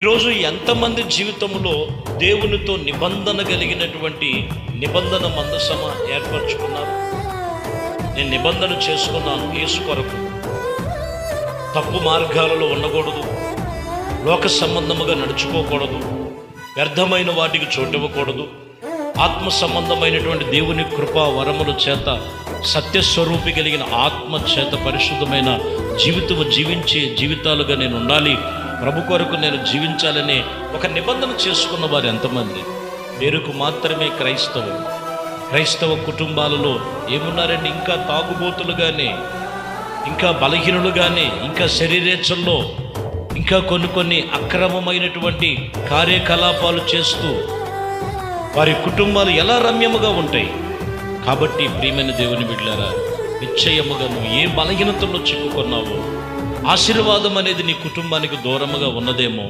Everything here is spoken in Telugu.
ఈరోజు ఎంతమంది జీవితంలో దేవునితో నిబంధన కలిగినటువంటి నిబంధన మందసమ ఏర్పరచుకున్నారు? నేను నిబంధన చేసుకున్నాను యేసు కొరకు. తప్పు మార్గాలలో ఉండకూడదు, లోక సంబంధముగా నడుచుకోకూడదు, వ్యర్థమైన వాటికి చోటివ్వకూడదు, ఆత్మ సంబంధమైనటువంటి దేవుని కృపా వరముల చేత, సత్యస్వరూపి కలిగిన ఆత్మ చేత పరిశుద్ధమైన జీవితము జీవించే జీవితాలుగా నేను ఉండాలి, ప్రభు కొరకు నేను జీవించాలనే ఒక నిబంధన చేసుకున్న వారు ఎంతమంది? పేరుకు మాత్రమే క్రైస్తవ కుటుంబాలలో ఏమున్నారండి? ఇంకా తాగుబోతులుగానే, ఇంకా బలహీనులుగానే, ఇంకా శరీరేచ్ఛల్లో, ఇంకా కొన్ని అక్రమమైనటువంటి కార్యకలాపాలు చేస్తూ వారి కుటుంబాలు ఎలా రమ్యముగా ఉంటాయి. కాబట్టి ప్రియమైన దేవుని బిడ్డలారా, నిశ్చయముగా నువ్వు ఏ బలహీనతల్లో చిక్కుకున్నావో, ఆశీర్వాదం అనేది నీ కుటుంబానికి దూరముగా ఉన్నదేమో,